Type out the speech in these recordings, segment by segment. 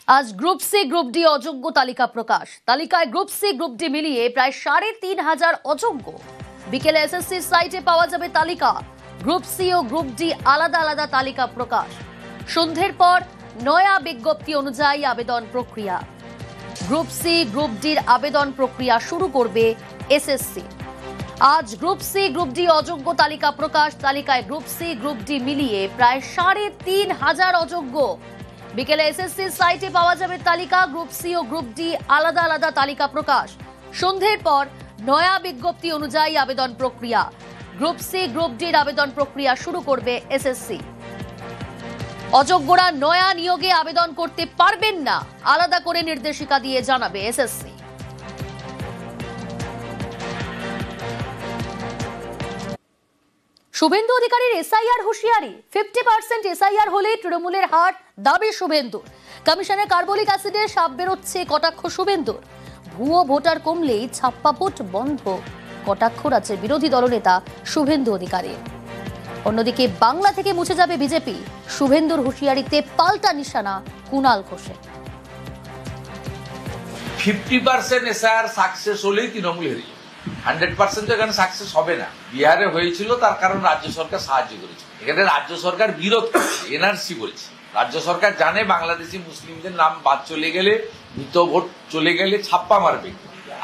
আজ group C group D অযোগ্য তালিকা প্রকাশ। তালিকায় গ্রুপ সি গ্রুপ ডি মিলিয়ে প্রায় ৩,৫০০ অযোগ্য। বিকেলে এসএসসি সাইটে পাওয়া যাবে তালিকা। গ্রুপ সি ও গ্রুপ ডি আলাদা আলাদা তালিকা প্রকাশ। সন্ধ্যের পর নয়া বিজ্ঞপ্তি অনুযায়ী আবেদন প্রক্রিয়া। গ্রুপ সি গ্রুপ ডির আবেদন প্রক্রিয়া শুরু করবে এসএসসি। আজ গ্রুপ সি গ্রুপ ডি অযোগ্য তালিকা প্রকাশ। তালিকায় গ্রুপ সি গ্রুপ ডি মিলিয়ে প্রায় ৩,৫০০ অযোগ্য। বিকেলে এসএসসি সাইটে পাওয়া যাবে তালিকা। গ্রুপ সি ও গ্রুপ ডি আলাদা আলাদা তালিকা প্রকাশ। সন্ধ্যের পর নয়া বিজ্ঞপ্তি অনুযায়ী আবেদন প্রক্রিয়া। গ্রুপ সি গ্রুপ ডির আবেদন প্রক্রিয়া শুরু করবে এসএসসি। অযোগ্যরা নয়া নিয়োগে আবেদন করতে পারবেন না, আলাদা করে নির্দেশিকা দিয়ে জানাবে এসএসসি। শুভেন্দু অধিকারীর এসআইআর হুঁশিয়ারি। 50% এসআইআর হলে তৃণমূলের হার, দাবি শুভেন্দুর। কমিশনের কার্বলিক অ্যাসিডে সাপ বেরোচ্ছে, কটাক্ষ শুভেন্দুর। ভুয়ো ভোটার কমলেই ছাপ্পা ভোট বন্ধ, কটাক্ষ রাজ্যের বিরোধী দলনেতা শুভেন্দু অধিকারী। অন্যদিকে বাংলা থেকে মুছে যাবে বিজেপি। শুভেন্দুর হুঁশিয়ারিতে পাল্টা নিশানা কুণাল ঘোষের। 50% এসআইআর সাকসেস হলেই তৃণমূল হেরে, 100% এখানে সাকসেস হবে না। বিহারে হয়েছিল, তার কারণ রাজ্য সরকার সাহায্য করেছে। এখানে রাজ্য সরকার বিরোধ করছে, এনআরসি বলছে। রাজ্য সরকার জানে বাংলাদেশি মুসলিমদের নাম বাদ চলে গেলে, মৃত ভোট চলে গেলে ছাপ্পা মারবে।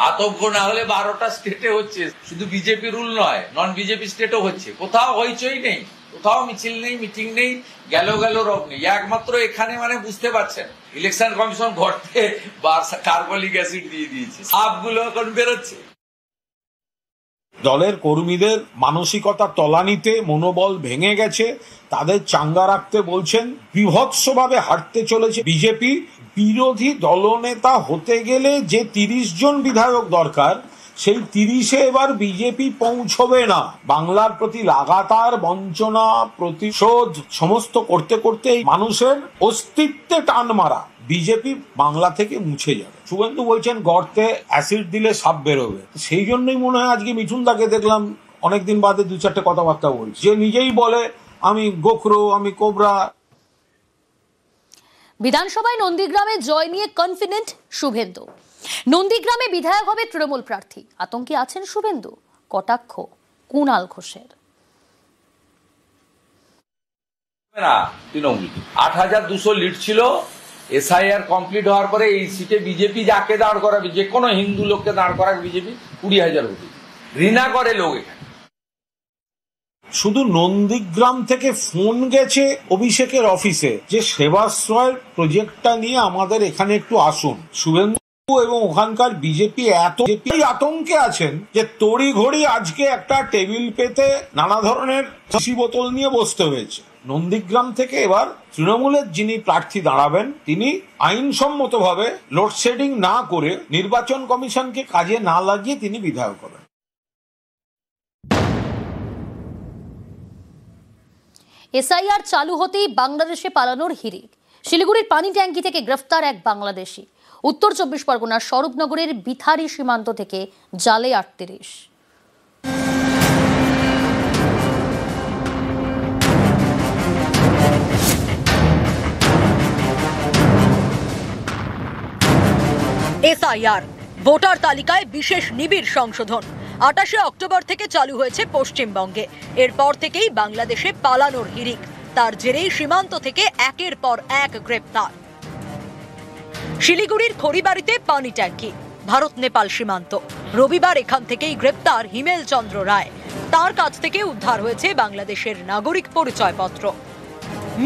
আতঙ্ক না হলে 12টা স্টেটে হচ্ছে, শুধু বিজেপি রুল নয়, নন বিজেপি স্টেটও হচ্ছে। কোথাও হইচই নেই, কোথাও মিছিল নেই, মিটিং নেই, গেল রোগ নেই। একমাত্র এখানে বুঝতে পারছেন, ইলেকশন কমিশন ঘটতে কার্বলিক অ্যাসিড দিয়ে দিয়েছে, সাপগুলো এখন বেরোচ্ছে। দলের কর্মীদের মানসিকতা তলানিতে মনোবল ভেঙে গেছে, তাদের চাঙ্গা রাখতে বলছেন। বীভৎসভাবে হাঁটতে চলেছে বিজেপি। বিরোধী দলনেতা হতে গেলে যে 30 জন বিধায়ক দরকার, সেই 30-এ এবার বিজেপি পৌঁছবে না। বাংলার প্রতি লাগাতার বঞ্চনা, প্রতিশোধ সমস্ত করতে করতে মানুষের অস্তিত্বে টান মারা বিজেপি বাংলা থেকে মুছে যাবে। শুভেন্দু বলছেন গর্তে অ্যাসিড দিলে সাপ বেরোবে। সেই জন্যই মনে হয় আজকে মিঠুনদাকে দেখলাম অনেকদিন বাদে 2-4টে কথাবার্তা বলছে। যে নিজেই বলে আমি গোখরো, আমি কোবরা। বিধানসভায় নন্দীগ্রামে জয় নিয়ে কনফিডেন্ট শুভেন্দু। নন্দীগ্রামে বিধায়ক হবে তৃণমূল প্রার্থী। আতঙ্কে আছেন শুভেন্দু, কটাক্ষ কুণাল ঘোষের। তৃণমূল 8,200 লিড ছিল। এসআইআর কমপ্লিট হওয়ার পরে এই সিটে বিজেপি যাকে দাঁড় করাবে, যে কোনো হিন্দু লোককে দাঁড় করাবে বিজেপি, 20,000 ভোটে। ঘৃণা করে লোক এখানে। শুধু নন্দীগ্রাম থেকে ফোন গেছে অভিষেকের অফিসে যে সেবাশ্রয়ের প্রজেক্টটা নিয়ে আমাদের এখানে একটু আসুন। শুভেন্দু এবং ওখানকার বিজেপি এত আতঙ্কে আছেন যে তড়িঘড়ি আজকে একটা টেবিল পেতে নানা ধরনের শিশি বোতল নিয়ে বসতে হয়েছে। নন্দীগ্রাম থেকে এবার তৃণমূলের যিনি প্রার্থী দাঁড়াবেন, তিনি আইনসম্মতভাবে লোডশেডিং না করে, নির্বাচন কমিশনকে কাজে না লাগিয়ে তিনি বিধায়ক হবেন। এসআইআর চালু হতেই বাংলাদেশে পালানোর হিড়িক। শিলিগুড়ির পানি ট্যাঙ্কি থেকে গ্রেফতার এক বাংলাদেশি। উত্তর 24 পরগনার স্বরূপনগরের বিথারি সীমান্ত থেকে জালে 38। এসআইআর ভোটার তালিকায় বিশেষ নিবিড় সংশোধন 28শে অক্টোবর থেকে চালু হয়েছে পশ্চিমবঙ্গে। এরপর থেকেই বাংলাদেশে পালানোর হিড়িক। তার জেরেই সীমান্ত থেকে একের পর এক গ্রেপ্তার। শিলিগুড়ির খড়িবাড়িতে পানি ট্যাঙ্কি, ভারত নেপাল সীমান্ত। রবিবার এখান থেকেই গ্রেপ্তার হিমেল চন্দ্র রায়। তার কাছ থেকে উদ্ধার হয়েছে বাংলাদেশের নাগরিক পরিচয়পত্র,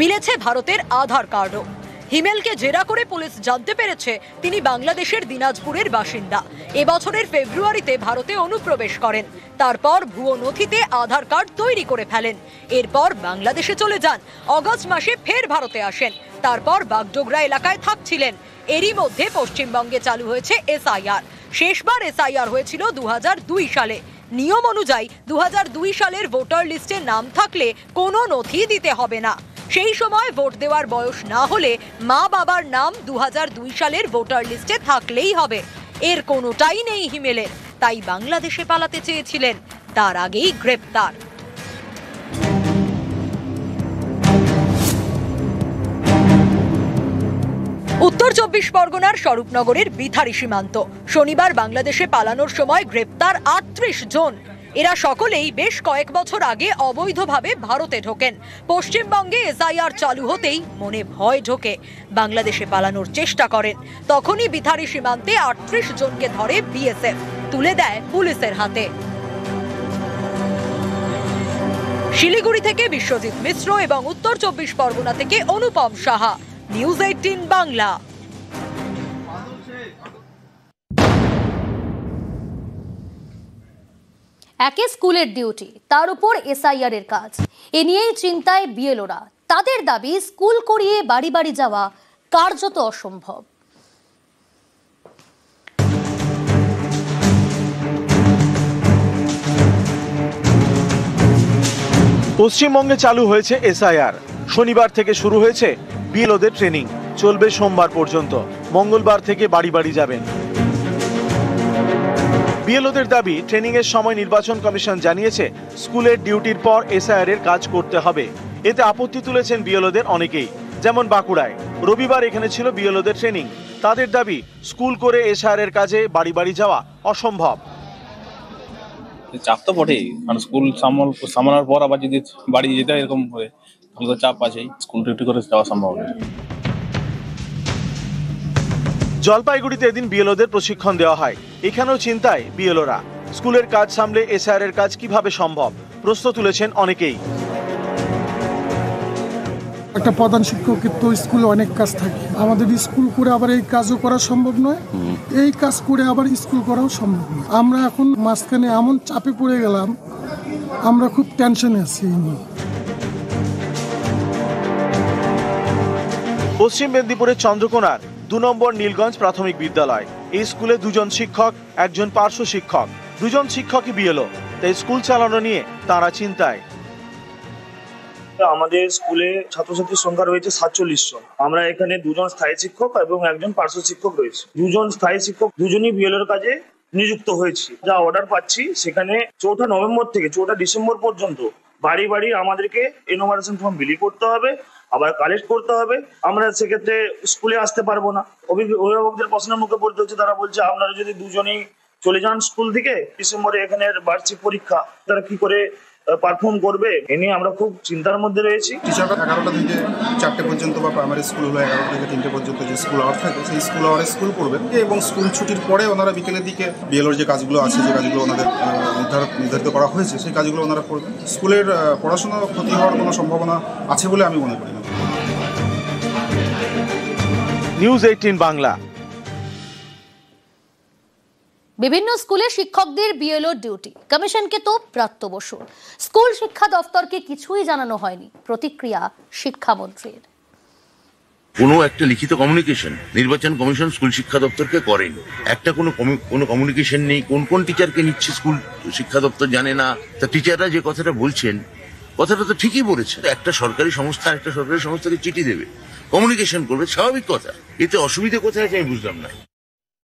মিলেছে ভারতের আধার কার্ডও। হিমেলকে জেরা করে পুলিশ জানতে পেরেছে তিনি বাংলাদেশের দিনাজপুরের বাসিন্দা। এবছরের ফেব্রুয়ারিতে ভারতে অনুপ্রবেশ করেন, তারপর ভুয়ো নথিতে আধার কার্ড তৈরি করে ফেলেন। এরপর বাংলাদেশে চলে যান, অগস্ট মাসে ফের ভারতে আসেন, তারপর বাগডোগরা এলাকায় থাকছিলেন। এরই মধ্যে পশ্চিমবঙ্গে চালু হয়েছে এসআইআর। শেষবার এসআইআর হয়েছিল 2002 সালে। নিয়ম অনুযায়ী 2002 সালের ভোটার লিস্টে নাম থাকলে কোনো নথি দিতে হবে না। সেই সময় ভোট দেওয়ার বয়স না হলে মা বাবার নাম 2002 সালের ভোটার লিস্টে থাকলেই হবে। এর কোনোটাই নেই হিমেলের, তাই বাংলাদেশে পালাতে চেয়েছিলেন, তার আগেই গ্রেপ্তার। উত্তর 24 পরগনার স্বরূপনগরের বিথারি সীমান্ত শনিবার বাংলাদেশে পালানোর সময় গ্রেপ্তার 38 জন। এরা সকলেই বেশ কয়েক বছর আগে অবৈধভাবে ভারতে ঢোকেন। পশ্চিমবঙ্গে এসআইআর চালু হতেই মনে ভয় ঢোকে, বাংলাদেশে পালানোর চেষ্টা করেন। তখনই বিথারি সীমান্তে 38 জনকে ধরে বিএসএফ, তুলে দেয় পুলিশের হাতে। শিলিগুড়ি থেকে বিশ্বজিৎ মিশ্র এবং উত্তর 24 পরগনা থেকে অনুপম সাহা, নিউজ 18 বাংলা। একে স্কুলের ডিউটি, তার উপর এসআইআর এর কাজ। এ নিয়েই চিন্তায় বিএলওরা। তাদের দাবি, স্কুল করিয়ে বাড়ি বাড়ি যাওয়া কার্যত অসম্ভব। পশ্চিমবঙ্গে চালু হয়েছে এসআইআর। শনিবার থেকে শুরু হয়েছে বিএলওদের ট্রেনিং, চলবে সোমবার পর্যন্ত। মঙ্গলবার থেকে বাড়ি বাড়ি যাবেন বিএলওদের দাবি। ট্রেনিং এর সময় নির্বাচন কমিশন জানিয়েছে স্কুলের ডিউটির পর এসআইআর এর কাজ করতে হবে। এতে আপত্তি তুলেছেন বিএলওদের অনেকেই, যেমন বাঁকুড়ায়। রবিবার এখানে ছিল বিএলওদের ট্রেনিং। তাদের দাবি, স্কুল করে এসআইআর এর কাজে বাড়ি বাড়ি যাওয়া অসম্ভব। চাপ তো বটেই, কারণ স্কুল সামলানোর পর আবার যদি বাড়ি যেতে হয় এরকম হয় তাহলে তো চাপ আছেই। স্কুল ডিউটি করে যাওয়া সম্ভব নয়। জলপাইগুড়িতে এদিন বিএলওদের প্রশিক্ষণ দেওয়া হয়। এখানেও চিন্তায় বিএলওরা। স্কুলের কাজ সামলে এসআইআর এর কাজ কিভাবে সম্ভব, প্রশ্ন তুলেছেন অনেকেই। একটা প্রধান শিক্ষকের তো স্কুলে অনেক কাজ থাকে, আমাদের স্কুল করে আবার এই কাজও করা সম্ভব নয়, এই কাজ করে আবার স্কুল করাও সম্ভব নয়। আমরা এখন মাঝখানে এমন চাপে পড়ে গেলাম, আমরা খুব টেনশনে আছি এই নিয়ে। পশ্চিম মেদিনীপুরের চন্দ্রকোনার 2 নম্বর নীলগঞ্জ প্রাথমিক বিদ্যালয়। এই স্কুলে 2 জন শিক্ষক, 1 জন পার্শ্ব শিক্ষক। 2 জন শিক্ষকই বিএলও, তাই স্কুল চালানো নিয়ে তারা চিন্তায়। আমাদের স্কুলে ছাত্রছাত্রীর সংখ্যা রয়েছে 47 জন। আমরা এখানে 2 জন স্থায়ী শিক্ষক এবং 1 জন পার্শ্ব শিক্ষক রয়েছে। 2 জন স্থায়ী শিক্ষক, 2 জনই বিএলওর কাজে নিযুক্ত হয়েছি। যা অর্ডার পাচ্ছি, সেখানে 4 নভেম্বর থেকে 4 ডিসেম্বর পর্যন্ত বাড়ি বাড়ি আমাদেরকে এনুমারেশন ফর্ম বিলি করতে হবে, আবার কালেক্ট করতে হবে। আমরা সেক্ষেত্রে স্কুলে আসতে পারবো না। অভিভাবকদের প্রশ্নের মুখে পড়তে হচ্ছে। তারা বলছে, আপনারা যদি 2 জনেই চলে যান স্কুল থেকে, ডিসেম্বরে এখানে বার্ষিক পরীক্ষা, তারা কি করে পারফর্ম করবে? এ নিয়ে আমরা খুব চিন্তার মধ্যে রয়েছি। টিচাররা 11টা থেকে 4টে পর্যন্ত, বা প্রাইমারি স্কুল হলো 11টা থেকে 3টে পর্যন্ত যে স্কুল আওয়ার থাকে, সেই স্কুল আওয়ারে স্কুল করবেন এবং স্কুল ছুটির পরে ওনারা বিকেলের দিকে বিএলওর যে কাজগুলো আছে, যে কাজগুলো ওনাদের নির্ধারিত করা হয়েছে, সেই কাজগুলো ওনারা করবেন। স্কুলের পড়াশোনা ক্ষতি হওয়ার কোনো সম্ভাবনা আছে বলে আমি মনে করি না। নিউজ 18 বাংলা। বিভিন্ন স্কুলে শিক্ষকদের বিএলও ডিউটি, কমিশনকে তো প্রাপ্ত বসুন। স্কুল শিক্ষা দফতরকে কিছুই জানানো হয়নি। প্রতিক্রিয়া শিক্ষামন্ত্রীর। কোনো একটা লিখিত কমিউনিকেশন নির্বাচন কমিশন স্কুল শিক্ষা দপ্তরকে করেনি। একটা কোনো কমিউনিকেশন নেই। কোন টিচারকে নিচ্ছে স্কুল শিক্ষা দপ্তর জানে না। তা টিচাররা যে কথাটা বলছেন, কথাটা তো ঠিকই বলেছে। একটা সরকারি সংস্থা একটা সরকারি সংস্থাকে চিঠি দেবে, কমিউনিকেশন করবে, স্বাভাবিক কথা। এতে অসুবিধা কোথায় আছে আমি বুঝলাম না।